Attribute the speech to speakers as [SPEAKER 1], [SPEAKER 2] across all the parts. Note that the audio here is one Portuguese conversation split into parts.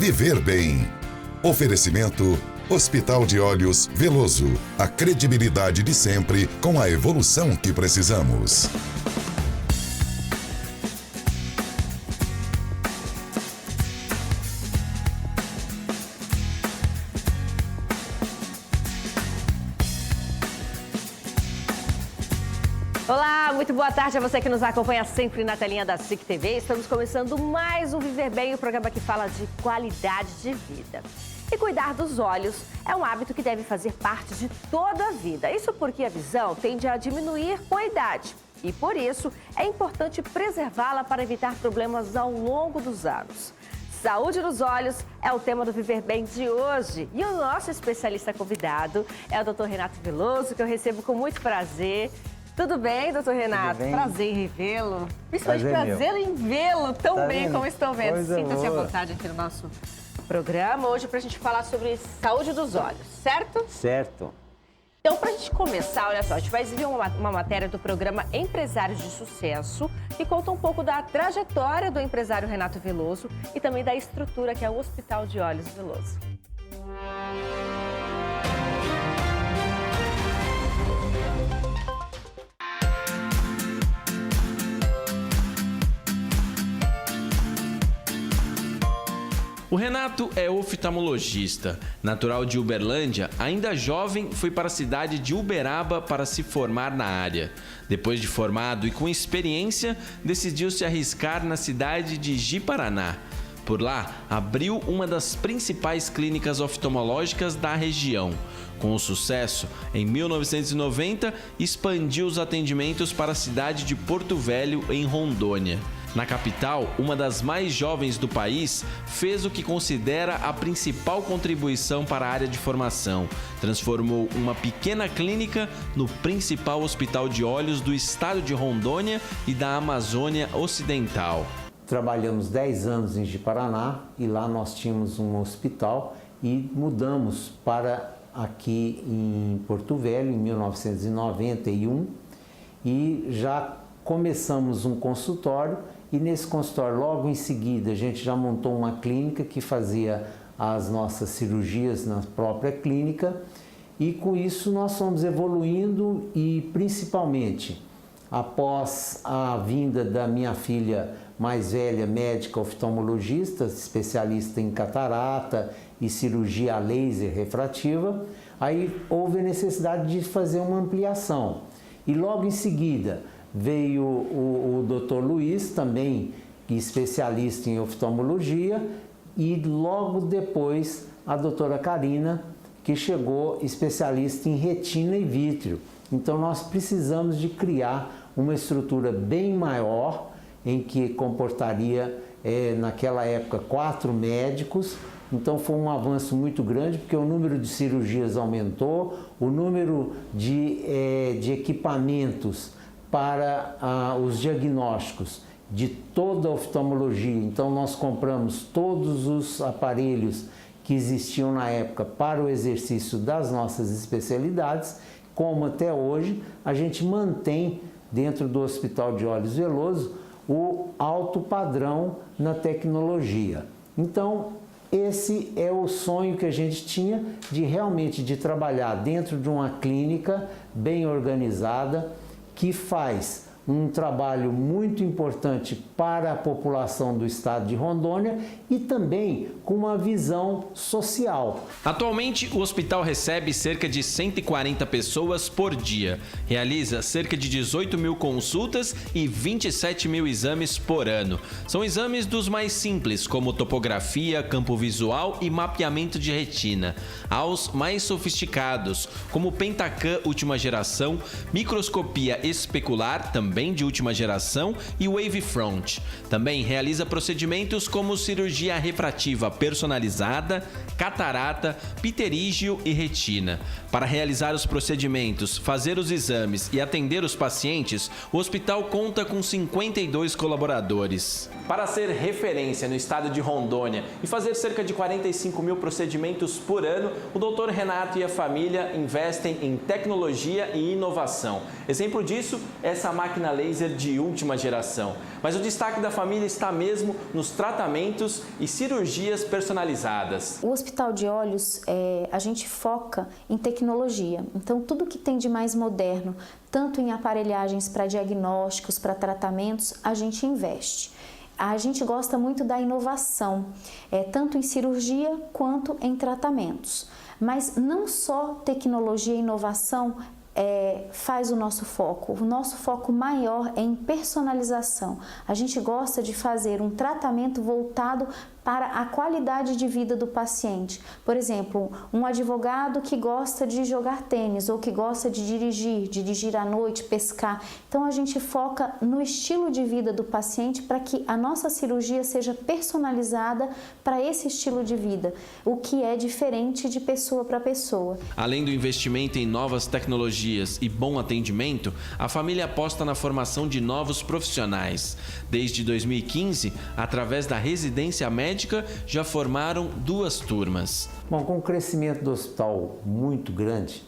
[SPEAKER 1] Viver Bem. Oferecimento Hospital de Olhos Veloso. A credibilidade de sempre com a evolução que precisamos.
[SPEAKER 2] Olá, muito boa tarde a você que nos acompanha sempre na telinha da SIC TV. Estamos começando mais um Viver Bem, o programa que fala de qualidade de vida. E cuidar dos olhos é um hábito que deve fazer parte de toda a vida. Isso porque a visão tende a diminuir com a idade. E por isso é importante preservá-la para evitar problemas ao longo dos anos. Saúde dos olhos é o tema do Viver Bem de hoje. E o nosso especialista convidado é o Dr. Renato Veloso, que eu recebo com muito prazer. Tudo bem, doutor Renato?
[SPEAKER 3] Bem?
[SPEAKER 2] Prazer em vê-lo. Principalmente prazer em vê-lo tão bem como estou vendo. Sinta-se à vontade aqui no nosso programa. Hoje para a gente falar sobre saúde dos olhos, certo?
[SPEAKER 3] Certo.
[SPEAKER 2] Então, para a gente começar, olha só, a gente vai exibir uma matéria do programa Empresários de Sucesso, que conta um pouco da trajetória do empresário Renato Veloso e também da estrutura que é o Hospital de Olhos Veloso.
[SPEAKER 4] O Renato é oftalmologista. Natural de Uberlândia, ainda jovem foi para a cidade de Uberaba para se formar na área. Depois de formado e com experiência, decidiu se arriscar na cidade de Ji-Paraná. Por lá, abriu uma das principais clínicas oftalmológicas da região. Com o sucesso, em 1990, expandiu os atendimentos para a cidade de Porto Velho, em Rondônia. Na capital, uma das mais jovens do país, fez o que considera a principal contribuição para a área de formação. Transformou uma pequena clínica no principal hospital de olhos do estado de Rondônia e da Amazônia Ocidental.
[SPEAKER 3] Trabalhamos 10 anos em Ji-Paraná e lá nós tínhamos um hospital e mudamos para aqui em Porto Velho em 1991 e já começamos um consultório. E nesse consultório, logo em seguida, a gente já montou uma clínica que fazia as nossas cirurgias na própria clínica. E com isso nós fomos evoluindo e principalmente após a vinda da minha filha mais velha, médica oftalmologista, especialista em catarata e cirurgia a laser refrativa, aí houve a necessidade de fazer uma ampliação. E logo em seguida veio o Dr. Luiz, também especialista em oftalmologia, e logo depois a doutora Karina, que chegou especialista em retina e vítreo. Então nós precisamos de criar uma estrutura bem maior, em que comportaria, naquela época, 4 médicos. Então foi um avanço muito grande, porque o número de cirurgias aumentou, o número de equipamentos para os diagnósticos de toda a oftalmologia. Então nós compramos todos os aparelhos que existiam na época para o exercício das nossas especialidades, como até hoje a gente mantém dentro do Hospital de Olhos Veloso o alto padrão na tecnologia. Então esse é o sonho que a gente tinha de realmente de trabalhar dentro de uma clínica bem organizada, que faz um trabalho muito importante para a população do estado de Rondônia e também com uma visão social.
[SPEAKER 4] Atualmente, o hospital recebe cerca de 140 pessoas por dia, realiza cerca de 18 mil consultas e 27 mil exames por ano. São exames dos mais simples, como topografia, campo visual e mapeamento de retina, aos mais sofisticados, como Pentacam última geração, microscopia especular, também de última geração, e Wavefront. Também realiza procedimentos como cirurgia refrativa personalizada, catarata, pterígio e retina. Para realizar os procedimentos, fazer os exames e atender os pacientes, o hospital conta com 52 colaboradores. Para ser referência no estado de Rondônia e fazer cerca de 45 mil procedimentos por ano, o Dr. Renato e a família investem em tecnologia e inovação. Exemplo disso é essa máquina máquina laser de última geração. Mas o destaque da família está mesmo nos tratamentos e cirurgias personalizadas.
[SPEAKER 5] O Hospital de Olhos, a gente foca em tecnologia. Então, tudo que tem de mais moderno, tanto em aparelhagens para diagnósticos, para tratamentos, a gente investe. A gente gosta muito da inovação, tanto em cirurgia quanto em tratamentos. Mas não só tecnologia e inovação faz o nosso foco. O nosso foco maior é em personalização. A gente gosta de fazer um tratamento voltado para a qualidade de vida do paciente. Por exemplo, um advogado que gosta de jogar tênis ou que gosta de dirigir à noite, pescar. Então a gente foca no estilo de vida do paciente para que a nossa cirurgia seja personalizada para esse estilo de vida, o que é diferente de pessoa para pessoa.
[SPEAKER 4] Além do investimento em novas tecnologias e bom atendimento, a família aposta na formação de novos profissionais. Desde 2015, através da residência médica, já formaram 2 turmas.
[SPEAKER 3] Bom, com o crescimento do hospital muito grande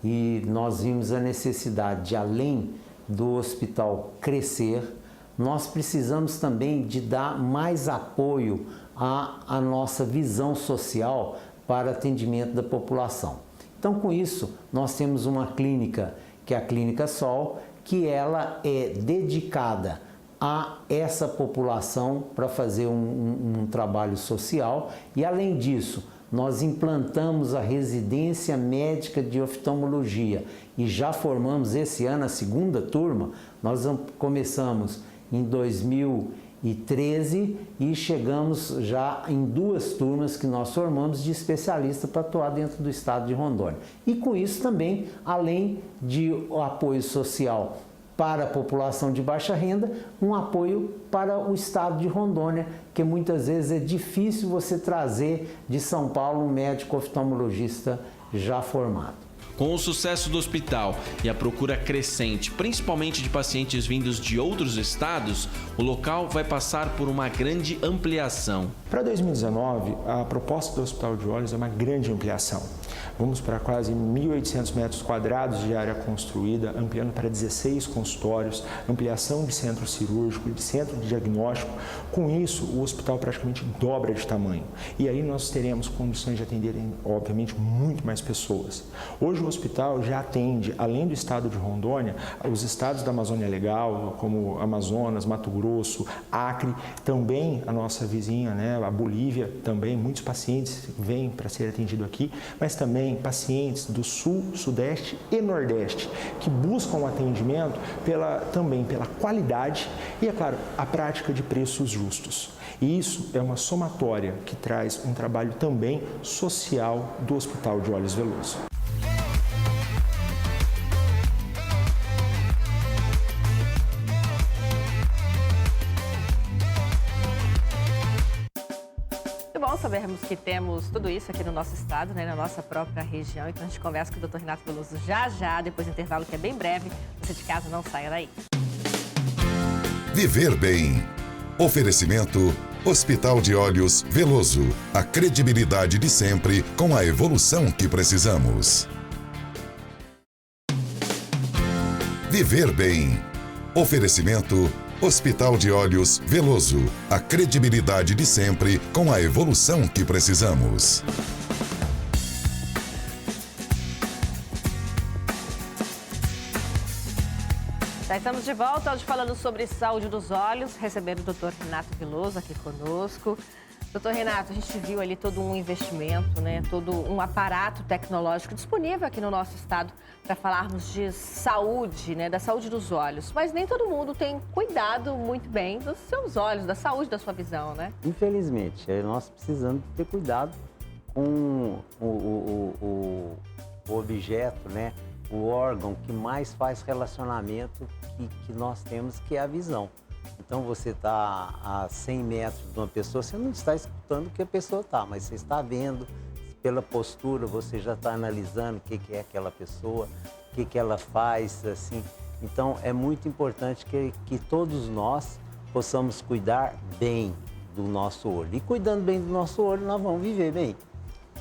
[SPEAKER 3] e nós vimos a necessidade de, além do hospital crescer, nós precisamos também de dar mais apoio à nossa visão social para atendimento da população. Então, com isso, nós temos uma clínica, que é a Clínica Sol, que ela é dedicada a essa população para fazer um trabalho social e, além disso, nós implantamos a residência médica de oftalmologia e já formamos esse ano a 2ª turma. Nós começamos em 2013 e chegamos já em 2 turmas que nós formamos de especialista para atuar dentro do estado de Rondônia. E com isso também, além de apoio social para a população de baixa renda, um apoio para o estado de Rondônia, que muitas vezes é difícil você trazer de São Paulo um médico oftalmologista já formado.
[SPEAKER 4] Com o sucesso do hospital e a procura crescente, principalmente de pacientes vindos de outros estados, o local vai passar por uma grande ampliação.
[SPEAKER 6] Para 2019, a proposta do Hospital de Olhos é uma grande ampliação. Vamos para quase 1.800 metros quadrados de área construída, ampliando para 16 consultórios, ampliação de centro cirúrgico, de centro de diagnóstico. Com isso, o hospital praticamente dobra de tamanho. E aí nós teremos condições de atender, obviamente, muito mais pessoas. Hoje o hospital já atende, além do estado de Rondônia, os estados da Amazônia Legal, como Amazonas, Mato Grosso, Acre, também a nossa vizinha, né, a Bolívia, também muitos pacientes vêm para ser atendido aqui, mas também pacientes do Sul, Sudeste e Nordeste, que buscam atendimento também pela qualidade e, é claro, a prática de preços justos. E isso é uma somatória que traz um trabalho também social do Hospital de Olhos Veloso.
[SPEAKER 2] Bom sabermos que temos tudo isso aqui no nosso estado, né, na nossa própria região. Então a gente conversa com o Dr. Renato Veloso já, depois do intervalo que é bem breve. Você de casa não saia daí.
[SPEAKER 1] Viver bem. Oferecimento Hospital de Olhos Veloso. A credibilidade de sempre com a evolução que precisamos. Viver bem. Oferecimento Hospital de Olhos Veloso. A credibilidade de sempre com a evolução que precisamos.
[SPEAKER 2] Já estamos de volta hoje falando sobre saúde dos olhos, recebendo o Dr. Renato Veloso aqui conosco. Doutor Renato, a gente viu ali todo um investimento, né, todo um aparato tecnológico disponível aqui no nosso estado para falarmos de saúde, né, da saúde dos olhos. Mas nem todo mundo tem cuidado muito bem dos seus olhos, da saúde da sua visão, né?
[SPEAKER 3] Infelizmente, nós precisamos ter cuidado com o objeto, né, o órgão que mais faz relacionamento que nós temos, que é a visão. Então, você está a 100 metros de uma pessoa, você não está escutando o que a pessoa está, mas você está vendo, pela postura, você já está analisando o que é aquela pessoa, o que ela faz, assim. Então, é muito importante que todos nós possamos cuidar bem do nosso olho. E cuidando bem do nosso olho, nós vamos viver bem.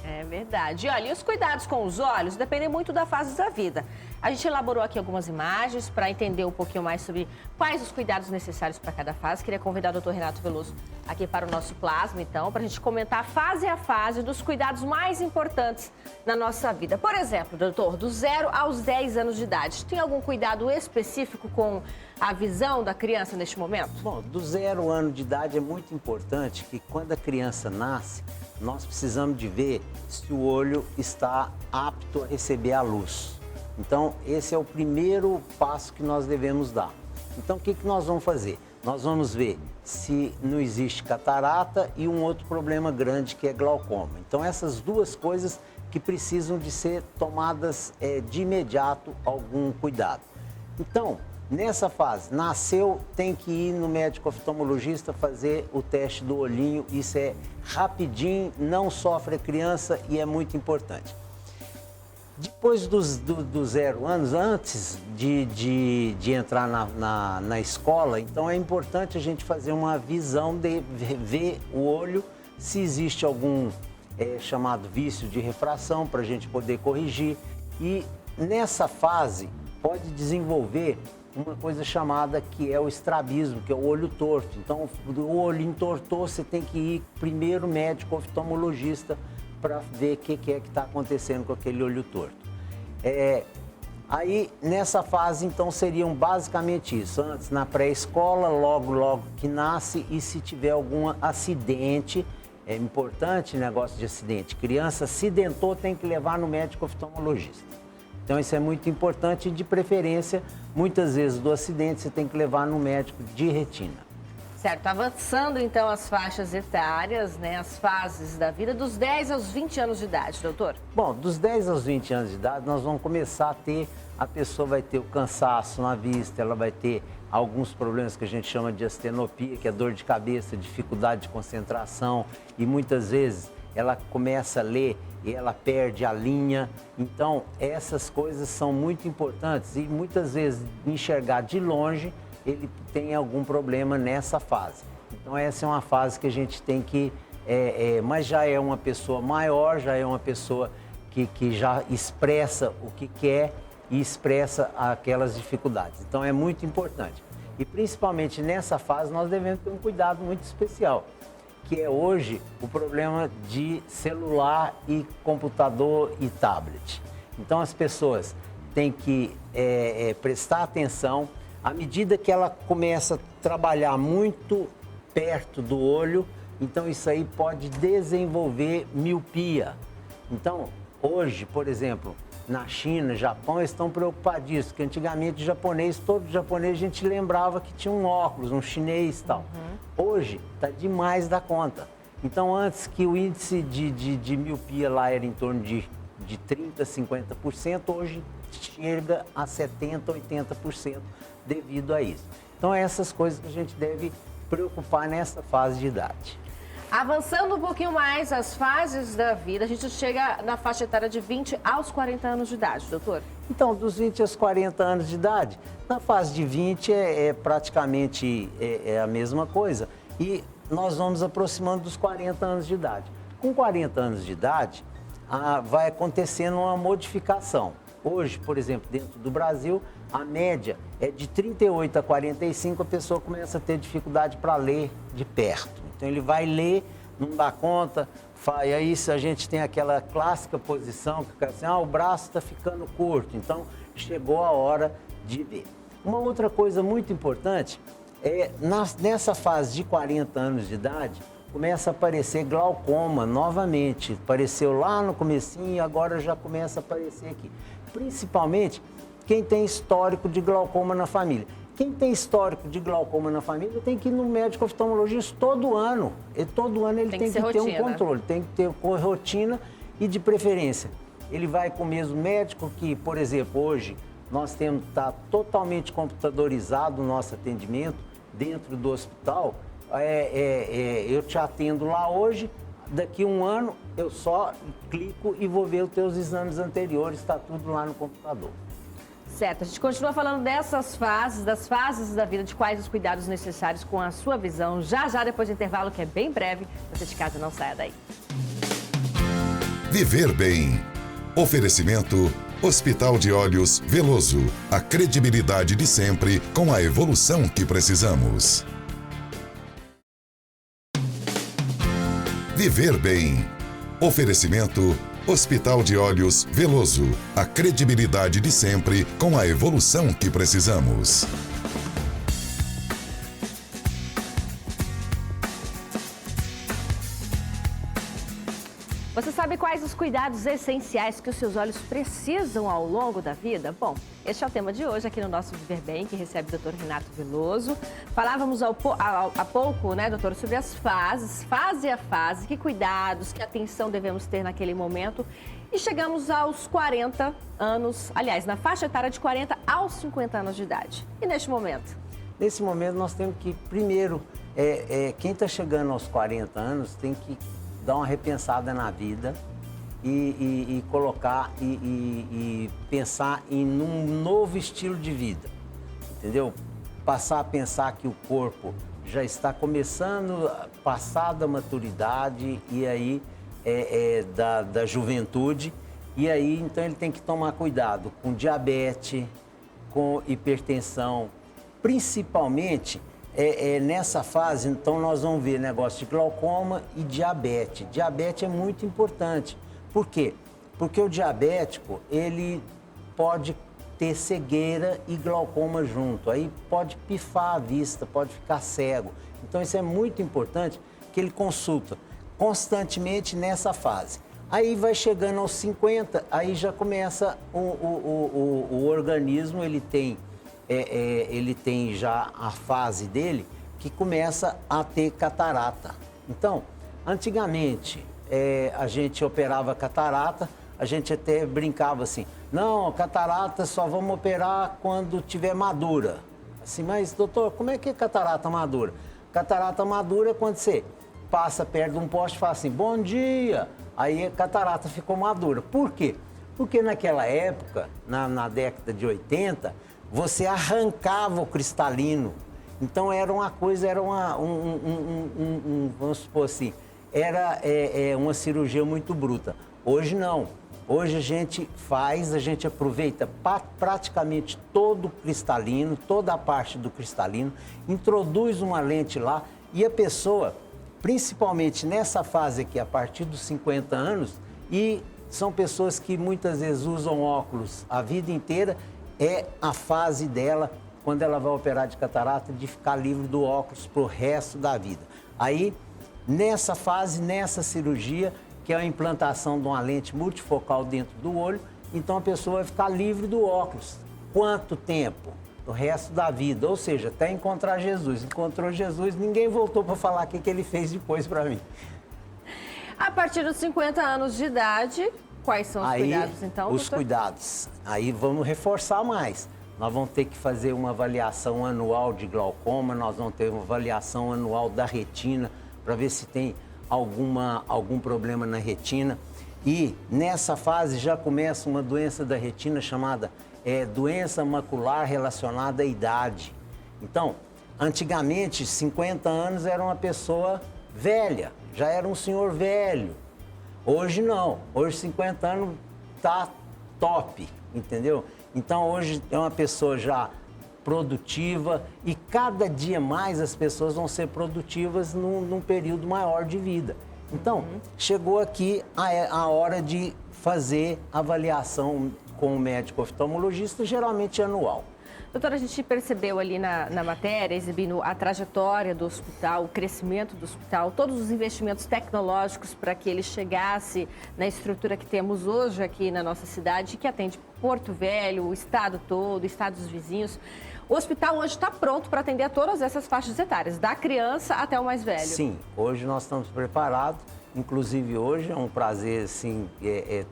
[SPEAKER 2] É verdade. E olha, e os cuidados com os olhos dependem muito da fase da vida. A gente elaborou aqui algumas imagens para entender um pouquinho mais sobre quais os cuidados necessários para cada fase. Queria convidar o doutor Renato Veloso aqui para o nosso plasma, então, para a gente comentar fase a fase dos cuidados mais importantes na nossa vida. Por exemplo, doutor, do 0 aos 10 anos de idade, tem algum cuidado específico com a visão da criança neste momento?
[SPEAKER 3] Bom, do 0 ano de idade é muito importante que quando a criança nasce, nós precisamos de ver se o olho está apto a receber a luz. Então, esse é o primeiro passo que nós devemos dar. Então, o que nós vamos fazer? Nós vamos ver se não existe catarata e um outro problema grande que é glaucoma. Então, essas duas coisas que precisam de ser tomadas de imediato algum cuidado. Então, nessa fase, nasceu, tem que ir no médico oftalmologista fazer o teste do olhinho. Isso é rapidinho, não sofre a criança e é muito importante. Depois dos 0 anos, antes de entrar na escola, então é importante a gente fazer uma visão de ver o olho, se existe algum chamado vício de refração para a gente poder corrigir. E nessa fase pode desenvolver uma coisa chamada que é o estrabismo, que é o olho torto. Então, o olho entortou, você tem que ir primeiro médico oftalmologista para ver o que é que está acontecendo com aquele olho torto. Aí, nessa fase, então, seriam basicamente isso. Antes, na pré-escola, logo que nasce, e se tiver algum acidente, é importante negócio de acidente. Criança acidentou, tem que levar no médico oftalmologista. Então, isso é muito importante e, de preferência, muitas vezes do acidente, você tem que levar no médico de retina.
[SPEAKER 2] Certo, avançando então as faixas etárias, né, as fases da vida, dos 10 aos 20 anos de idade, doutor?
[SPEAKER 3] Bom, dos 10 aos 20 anos de idade, nós vamos começar a ter, a pessoa vai ter o cansaço na vista, ela vai ter alguns problemas que a gente chama de astenopia, que é dor de cabeça, dificuldade de concentração, e muitas vezes ela começa a ler e ela perde a linha. Então, essas coisas são muito importantes e muitas vezes enxergar de longe, ele tem algum problema nessa fase. Então, essa é uma fase que a gente tem que... mas já é uma pessoa maior, já é uma pessoa que já expressa o que quer e expressa aquelas dificuldades. Então, é muito importante. E, principalmente nessa fase, nós devemos ter um cuidado muito especial, que é hoje o problema de celular e computador e tablet. Então, as pessoas têm que prestar atenção. À medida que ela começa a trabalhar muito perto do olho, então isso aí pode desenvolver miopia. Então, hoje, por exemplo, na China, Japão, eles estão preocupadíssimos, porque antigamente todo japonês a gente lembrava que tinha um óculos, um chinês e tal. Hoje, está demais da conta. Então, antes que o índice de miopia lá era em torno de 30%, 50%, hoje chega a 70%, 80% devido a isso. Então, é essas coisas que a gente deve preocupar nessa fase de idade.
[SPEAKER 2] Avançando um pouquinho mais as fases da vida, a gente chega na faixa etária de 20 aos 40 anos de idade, doutor?
[SPEAKER 3] Então, dos 20 aos 40 anos de idade, na fase de 20 praticamente a mesma coisa. E nós vamos aproximando dos 40 anos de idade. Com 40 anos de idade, vai acontecendo uma modificação. Hoje, por exemplo, dentro do Brasil, a média é de 38 a 45, a pessoa começa a ter dificuldade para ler de perto. Então, ele vai ler, não dá conta, e aí a gente tem aquela clássica posição, que assim, o braço está ficando curto, então chegou a hora de ver. Uma outra coisa muito importante é, nessa fase de 40 anos de idade, começa a aparecer glaucoma novamente. Apareceu lá no comecinho e agora já começa a aparecer aqui. Principalmente quem tem histórico de glaucoma na família. Quem tem histórico de glaucoma na família tem que ir no médico oftalmologista todo ano. E todo ano ele tem que ter um controle, tem que ter rotina e, de preferência, ele vai com o mesmo médico que, por exemplo, hoje nós temos tá totalmente computadorizado o nosso atendimento dentro do hospital. Eu te atendo lá hoje, daqui a um ano eu só clico e vou ver os teus exames anteriores, está tudo lá no computador.
[SPEAKER 2] Certo, a gente continua falando dessas fases, das fases da vida, de quais os cuidados necessários com a sua visão, já depois do intervalo, que é bem breve. Você de casa, não saia daí.
[SPEAKER 1] Viver bem. Oferecimento Hospital de Olhos Veloso. A credibilidade de sempre com a evolução que precisamos. Viver bem. Oferecimento Hospital de Olhos Veloso. A credibilidade de sempre com a evolução que precisamos.
[SPEAKER 2] Você sabe quais os cuidados essenciais que os seus olhos precisam ao longo da vida? Bom, este é o tema de hoje aqui no nosso Viver Bem, que recebe o Dr. Renato Veloso. Falávamos há pouco, né, doutor, sobre as fases, fase a fase, que cuidados, que atenção devemos ter naquele momento. E chegamos aos 40 anos, aliás, na faixa etária de 40 aos 50 anos de idade. E neste momento?
[SPEAKER 3] Nesse momento nós temos que, primeiro, quem está chegando aos 40 anos tem que dar uma repensada na vida e colocar e pensar em um novo estilo de vida, entendeu? Passar a pensar que o corpo já está começando a passar da maturidade e aí da juventude, e aí então ele tem que tomar cuidado com diabetes, com hipertensão, principalmente nessa fase. Então nós vamos ver negócio de glaucoma e diabetes. Diabetes é muito importante. Por quê? Porque o diabético, ele pode ter cegueira e glaucoma junto. Aí pode pifar a vista, pode ficar cego. Então isso é muito importante que ele consulta constantemente nessa fase. Aí vai chegando aos 50, aí já começa o organismo, ele tem já a fase dele que começa a ter catarata. Então, antigamente, a gente operava catarata, a gente até brincava assim, não, catarata só vamos operar quando tiver madura. Assim, mas doutor, como é que é catarata madura? Catarata madura é quando você passa perto de um poste e fala assim, bom dia, aí a catarata ficou madura. Por quê? Porque naquela época, na década de 80, você arrancava o cristalino. Então era uma coisa, vamos supor assim, era uma cirurgia muito bruta. Hoje não. Hoje a gente aproveita praticamente todo o cristalino, toda a parte do cristalino, introduz uma lente lá e a pessoa, principalmente nessa fase aqui, a partir dos 50 anos, e são pessoas que muitas vezes usam óculos a vida inteira, é a fase dela, quando ela vai operar de catarata, de ficar livre do óculos pro resto da vida. Aí, nessa fase, nessa cirurgia, que é a implantação de uma lente multifocal dentro do olho, então a pessoa vai ficar livre do óculos. Quanto tempo? O resto da vida, ou seja, até encontrar Jesus. Encontrou Jesus, ninguém voltou para falar o que ele fez depois para mim.
[SPEAKER 2] A partir dos 50 anos de idade, quais são os cuidados, então,
[SPEAKER 3] os
[SPEAKER 2] doutor?
[SPEAKER 3] cuidados. Aí vamos reforçar mais. Nós vamos ter que fazer uma avaliação anual de glaucoma, nós vamos ter uma avaliação anual da retina, para ver se tem algum problema na retina. E nessa fase já começa uma doença da retina chamada doença macular relacionada à idade. Então, antigamente, 50 anos era uma pessoa velha, já era um senhor velho. Hoje não, hoje 50 anos tá top, entendeu? Então hoje é uma pessoa já produtiva e cada dia mais as pessoas vão ser produtivas num período maior de vida. Então, chegou aqui a hora de fazer avaliação com o médico oftalmologista, geralmente anual.
[SPEAKER 2] Doutora, a gente percebeu ali na matéria, exibindo a trajetória do hospital, o crescimento do hospital, todos os investimentos tecnológicos para que ele chegasse na estrutura que temos hoje aqui na nossa cidade, que atende Porto Velho, o estado todo, estados vizinhos. O hospital hoje está pronto para atender a todas essas faixas etárias, da criança até o mais velho.
[SPEAKER 3] Sim, hoje nós estamos preparados. Inclusive hoje é um prazer assim,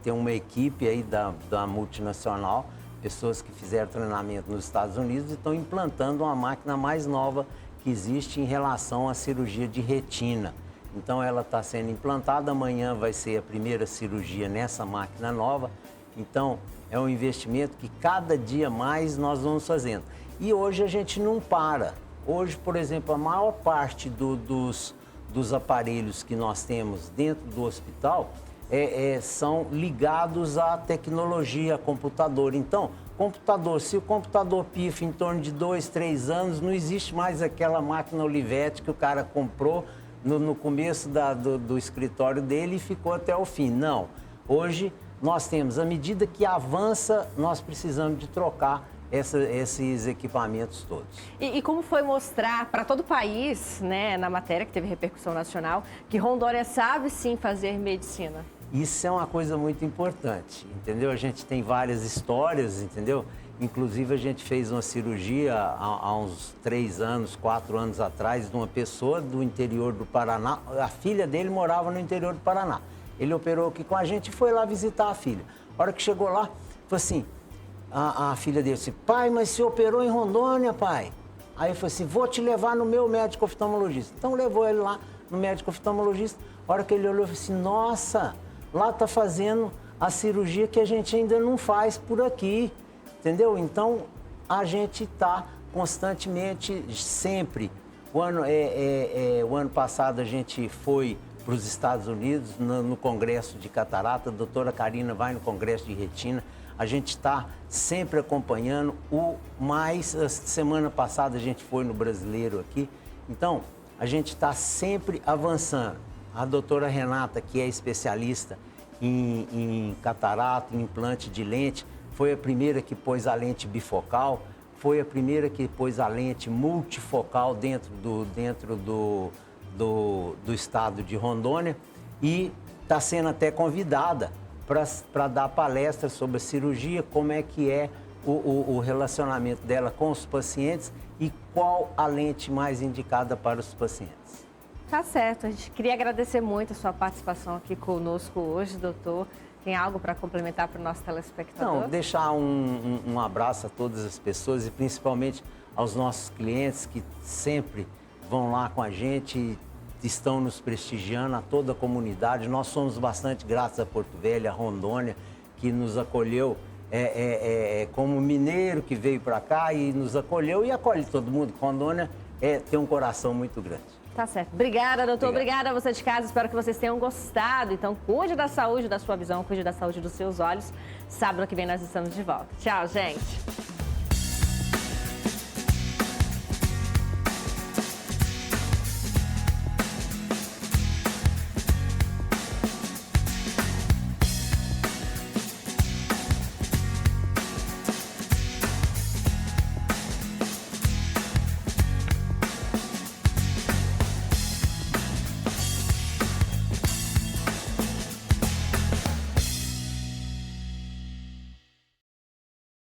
[SPEAKER 3] ter uma equipe aí da multinacional, pessoas que fizeram treinamento nos Estados Unidos e estão implantando uma máquina mais nova que existe em relação à cirurgia de retina. Então ela está sendo implantada, amanhã vai ser a primeira cirurgia nessa máquina nova. Então é um investimento que cada dia mais nós vamos fazendo. E hoje a gente não para. Hoje, por exemplo, a maior parte dos aparelhos que nós temos dentro do hospital são ligados à tecnologia, a computador. Então, computador, se o computador pifa em torno de 2, 3 anos, não existe mais aquela máquina Olivetti que o cara comprou no começo do escritório dele e ficou até o fim. Não. Hoje, nós temos, à medida que avança, nós precisamos de trocar esses equipamentos todos.
[SPEAKER 2] E como foi mostrar para todo o país, né, na matéria que teve repercussão nacional, que Rondônia sabe sim fazer medicina?
[SPEAKER 3] Isso é uma coisa muito importante, entendeu? A gente tem várias histórias, entendeu? Inclusive, a gente fez uma cirurgia há uns 3 anos, 4 anos atrás, de uma pessoa do interior do Paraná. A filha dele morava no interior do Paraná. Ele operou aqui com a gente e foi lá visitar a filha. A hora que chegou lá, falou assim, a filha dele disse, pai, mas você operou em Rondônia, pai? Aí eu falei assim, vou te levar no meu médico oftalmologista. Então, levou ele lá no médico oftalmologista. A hora que ele olhou, eu falei assim, nossa, lá tá fazendo a cirurgia que a gente ainda não faz por aqui, entendeu? Então, a gente está constantemente, sempre. O ano passado a gente foi para os Estados Unidos, no Congresso de Catarata, a doutora Karina vai no Congresso de Retina, a gente está sempre acompanhando semana passada a gente foi no Brasileiro aqui, então a gente está sempre avançando. A doutora Renata, que é especialista em catarata, em implante de lente, foi a primeira que pôs a lente bifocal, foi a primeira que pôs a lente multifocal dentro do estado de Rondônia e está sendo até convidada para dar palestra sobre a cirurgia, como é que é o relacionamento dela com os pacientes e qual a lente mais indicada para os pacientes.
[SPEAKER 2] Tá certo, a gente queria agradecer muito a sua participação aqui conosco hoje, doutor. Tem algo para complementar para o nosso telespectador?
[SPEAKER 3] Não, deixar um abraço a todas as pessoas e principalmente aos nossos clientes que sempre vão lá com a gente, estão nos prestigiando, a toda a comunidade. Nós somos bastante gratos a Porto Velho, a Rondônia, que nos acolheu como mineiro que veio para cá e nos acolheu e acolhe todo mundo. Rondônia tem um coração muito grande.
[SPEAKER 2] Tá certo. Obrigada, doutor. Obrigada a você de casa. Espero que vocês tenham gostado. Então, cuide da saúde da sua visão, cuide da saúde dos seus olhos. Sábado que vem nós estamos de volta. Tchau, gente.